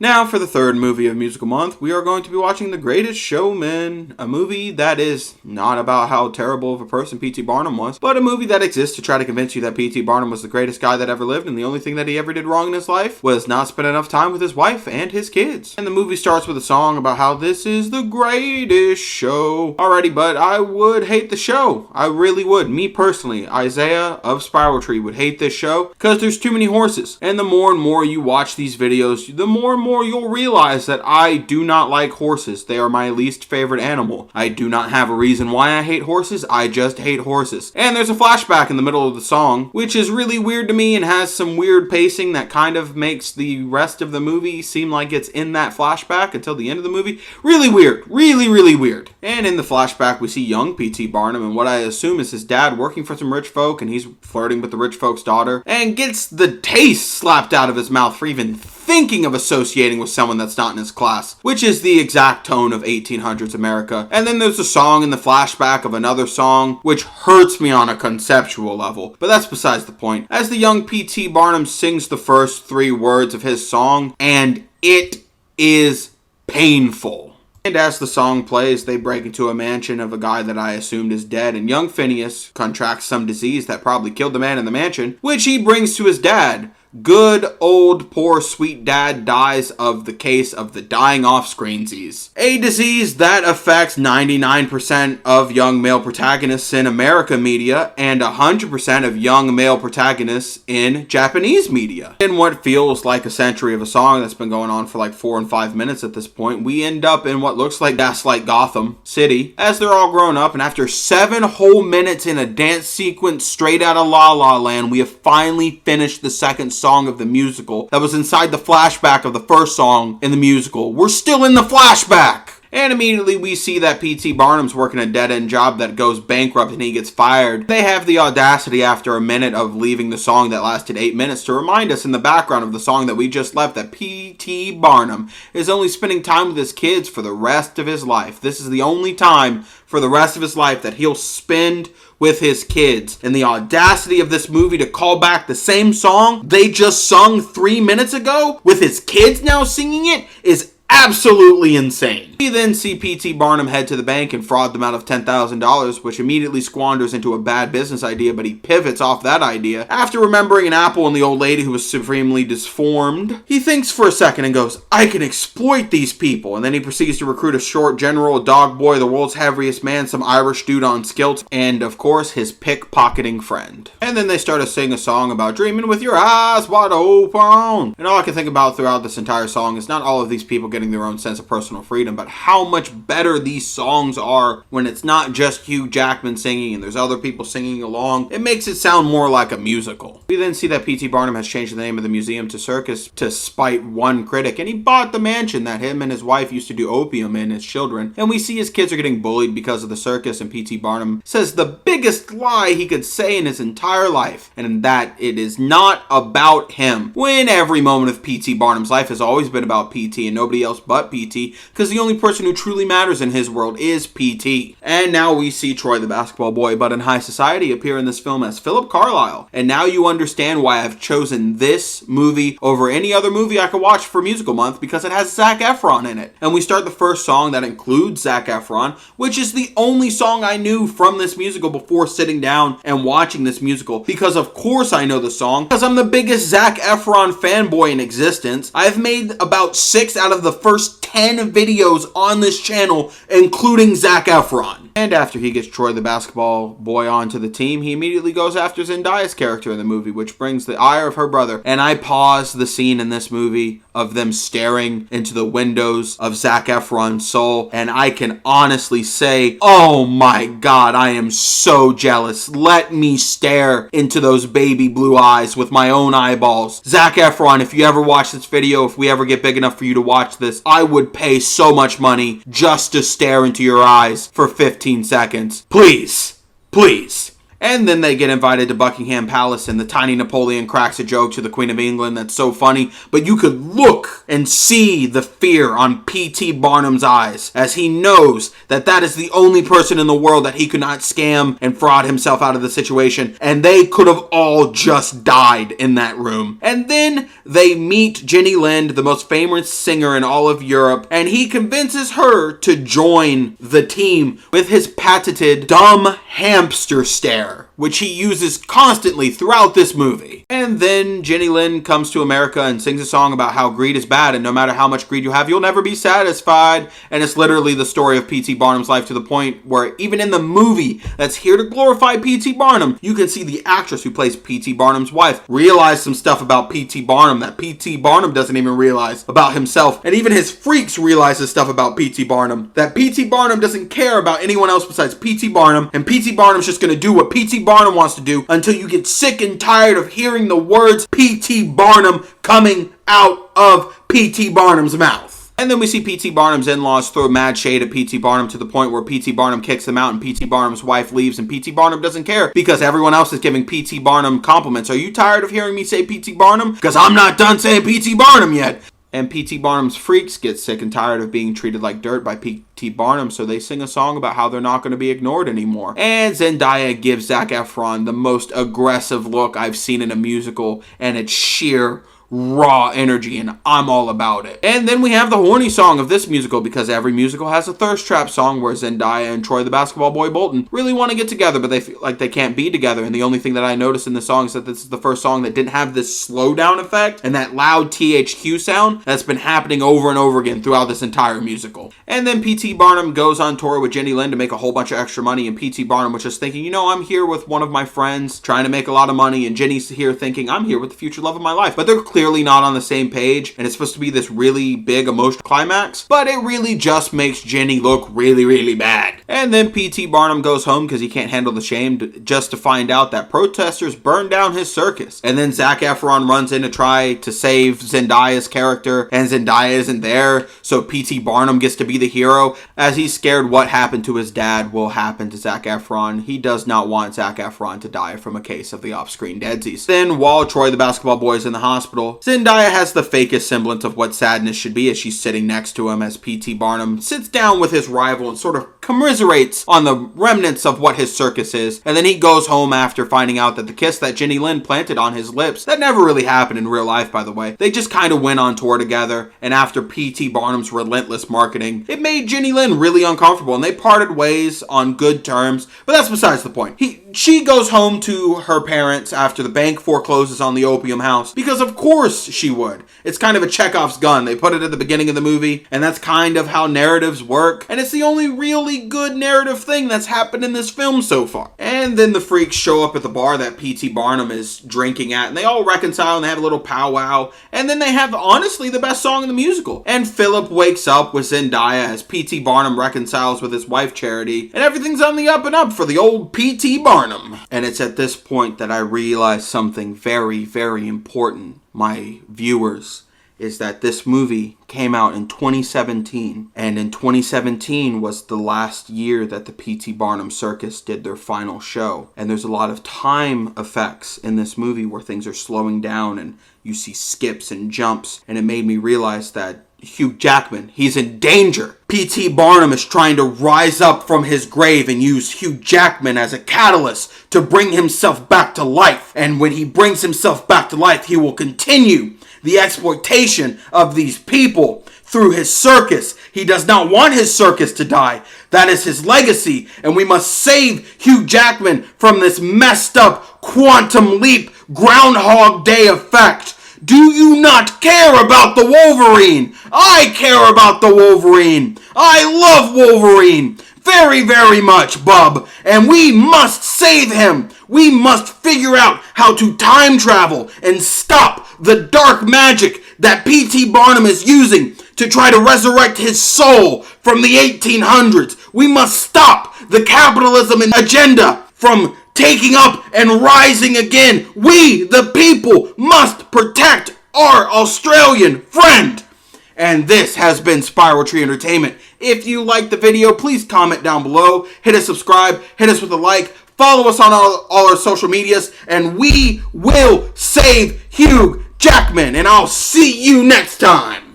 Now, for the third movie of Musical Month, we are going to be watching The Greatest Showman, a movie that is not about how terrible of a person P.T. Barnum was, but a movie that exists to try to convince you that P.T. Barnum was the greatest guy that ever lived, and the only thing that he ever did wrong in his life was not spend enough time with his wife and his kids. And the movie starts with a song about how this is the greatest show. Alrighty, but I would hate the show. I really would. Me personally, Isaiah of Spiral Tree, would hate this show because there's too many horses. And the more and more you watch these videos, the more and more you'll realize that I do not like horses. They are my least favorite animal. I do not have a reason why I hate horses. I just hate horses. And there's a flashback in the middle of the song, which is really weird to me and has some weird pacing that kind of makes the rest of the movie seem like it's in that flashback until the end of the movie. Really weird. Really, really weird. And in the flashback, we see young P.T. Barnum and what I assume is his dad working for some rich folk, and he's flirting with the rich folks' daughter and gets the taste slapped out of his mouth for even thinking of associating with someone that's not in his class, which is the exact tone of 1800s America. And then there's a song in the flashback of another song, which hurts me on a conceptual level, but that's besides the point. As the young P.T. Barnum sings the first 3 words of his song, and it is painful. And as the song plays, they break into a mansion of a guy that I assumed is dead, and young Phineas contracts some disease that probably killed the man in the mansion, which he brings to his dad. Good old poor sweet dad dies of the case of the dying off-screensies. A disease that affects 99% of young male protagonists in America media and 100% of young male protagonists in Japanese media. In what feels like a century of a song that's been going on for like 4 and 5 minutes at this point, we end up in what looks like Gaslight Gotham City as they're all grown up, and after 7 whole minutes in a dance sequence straight out of La La Land, we have finally finished the second song of the musical that was inside the flashback of the first song in the musical. We're still in the flashback! And immediately we see that P.T. Barnum's working a dead-end job that goes bankrupt and he gets fired. They have the audacity after a minute of leaving the song that lasted 8 minutes to remind us in the background of the song that we just left that P.T. Barnum is only spending time with his kids for the rest of his life. This is the only time for the rest of his life that he'll spend with his kids. And the audacity of this movie to call back the same song they just sung 3 minutes ago with his kids now singing it is absolutely insane. We then see P.T. Barnum head to the bank and fraud them out of $10,000, which immediately squanders into a bad business idea, but he pivots off that idea. After remembering an apple and the old lady who was supremely disformed, he thinks for a second and goes, I can exploit these people. And then he proceeds to recruit a short general, a dog boy, the world's heaviest man, some Irish dude on stilts, and of course his pickpocketing friend. And then they start to sing a song about dreaming with your eyes wide open. And all I can think about throughout this entire song is not all of these people getting their own sense of personal freedom, but how much better these songs are when it's not just Hugh Jackman singing and there's other people singing along. It makes it sound more like a musical. We then see that P.T. Barnum has changed the name of the museum to Circus to spite one critic, and he bought the mansion that him and his wife used to do opium in as children. And we see his kids are getting bullied because of the circus, and P.T. Barnum says the biggest lie he could say in his entire life, and that it is not about him. When every moment of P.T. Barnum's life has always been about P.T. and nobody else but P.T., because the only person who truly matters in his world is P.T. And now we see Troy the basketball boy, but in high society, appear in this film as Philip Carlyle. And now you understand why I've chosen this movie over any other movie I could watch for Musical Month, because it has Zac Efron in it. And we start the first song that includes Zac Efron, which is the only song I knew from this musical before sitting down and watching this musical, because of course I know the song, because I'm the biggest Zac Efron fanboy in existence. I've made about 6 out of the first 10 videos on this channel, including Zac Efron. And after he gets Troy the basketball boy onto the team, he immediately goes after Zendaya's character in the movie, which brings the ire of her brother. And I pause the scene in this movie of them staring into the windows of Zac Efron's soul, and I can honestly say, oh my god, I am so jealous. Let me stare into those baby blue eyes with my own eyeballs. Zac Efron, if you ever watch this video, if we ever get big enough for you to watch this, I would pay so much money just to stare into your eyes for 15 seconds. Please. Please. And then they get invited to Buckingham Palace, and the tiny Napoleon cracks a joke to the Queen of England that's so funny, but you could look and see the fear on P.T. Barnum's eyes as he knows that that is the only person in the world that he could not scam and fraud himself out of the situation, and they could have all just died in that room. And then they meet Jenny Lind, the most famous singer in all of Europe, and he convinces her to join the team with his patented dumb hamster stare, which he uses constantly throughout this movie. And then Jenny Lind comes to America and sings a song about how greed is bad, and no matter how much greed you have, you'll never be satisfied. And it's literally the story of P.T. Barnum's life, to the point where even in the movie that's here to glorify P.T. Barnum, you can see the actress who plays P.T. Barnum's wife realize some stuff about P.T. Barnum that P.T. Barnum doesn't even realize about himself. And even his freaks realizes stuff about P.T. Barnum that P.T. Barnum doesn't care about anyone else besides P.T. Barnum, and P.T. Barnum's just going to do what P.T. Barnum wants to do until you get sick and tired of hearing the words P.T. Barnum coming out of P.T. Barnum's mouth. And then we see P.T. Barnum's in-laws throw mad shade at P.T. Barnum to the point where P.T. Barnum kicks them out and P.T. Barnum's wife leaves, and P.T. Barnum doesn't care because everyone else is giving P.T. Barnum compliments. Are you tired of hearing me say P.T. Barnum? Because I'm not done saying P.T. Barnum yet. And P.T. Barnum's freaks get sick and tired of being treated like dirt by P.T. Barnum, so they sing a song about how they're not going to be ignored anymore. And Zendaya gives Zac Efron the most aggressive look I've seen in a musical, and it's sheer raw energy, and I'm all about it. And then we have the horny song of this musical, because every musical has a thirst trap song where Zendaya and Troy the basketball boy Bolton really want to get together, but they feel like they can't be together. And the only thing that I noticed in the song is that this is the first song that didn't have this slowdown effect and that loud THQ sound that's been happening over and over again throughout this entire musical. And then P.T. Barnum goes on tour with Jenny Lind to make a whole bunch of extra money, and P.T. Barnum was just thinking, I'm here with one of my friends trying to make a lot of money, and Jenny's here thinking, I'm here with the future love of my life. But they're clearly not on the same page, and it's supposed to be this really big emotional climax, but it really just makes Jenny look really, really bad. And then P.T. Barnum goes home because he can't handle the shame, just to find out that protesters burned down his circus. And then Zac Efron runs in to try to save Zendaya's character, and Zendaya isn't there, so P.T. Barnum gets to be the hero, as he's scared what happened to his dad will happen to Zac Efron. He does not want Zac Efron to die from a case of the off-screen deadsies. Then, while Troy the basketball boy is in the hospital, Zendaya has the fakest semblance of what sadness should be as she's sitting next to him, as P.T. Barnum sits down with his rival and sort of commiserates on the remnants of what his circus is. And then he goes home after finding out that the kiss that Jenny Lind planted on his lips, that never really happened in real life, by the way. They just kind of went on tour together, and after P.T. Barnum's relentless marketing, it made Jenny Lind really uncomfortable, and they parted ways on good terms, but that's besides the point. She goes home to her parents after the bank forecloses on the opium house, because of course she would. It's kind of a Chekhov's gun. They put it at the beginning of the movie, and that's kind of how narratives work, and it's the only really good narrative thing that's happened in this film so far. And then the freaks show up at the bar that P.T. Barnum is drinking at, and they all reconcile and they have a little powwow, and then they have honestly the best song in the musical. And Philip wakes up with Zendaya as P.T. Barnum reconciles with his wife Charity, and everything's on the up and up for the old P.T. Barnum. And it's at this point that I realize something very, very important, my viewers, is that this movie came out in 2017, and in 2017 was the last year that the P.T. Barnum Circus did their final show. And there's a lot of time effects in this movie where things are slowing down and you see skips and jumps, and it made me realize that Hugh Jackman, he's in danger. P.T. Barnum is trying to rise up from his grave and use Hugh Jackman as a catalyst to bring himself back to life. And when he brings himself back to life, he will continue the exploitation of these people through his circus. He does not want his circus to die. That is his legacy, and we must save Hugh Jackman from this messed up quantum leap Groundhog Day effect. Do you not care about the Wolverine? I care about the Wolverine. I love Wolverine very, very much, bub. And we must save him. We must figure out how to time travel and stop the dark magic that P.T. Barnum is using to try to resurrect his soul from the 1800s. We must stop the capitalism agenda from taking up and rising again. We, the people, must protect our Australian friend. And this has been Spiral Tree Entertainment. If you liked the video, please comment down below. Hit us subscribe. Hit us with a like. Follow us on all our social medias, and we will save Hugh Jackman. And I'll see you next time.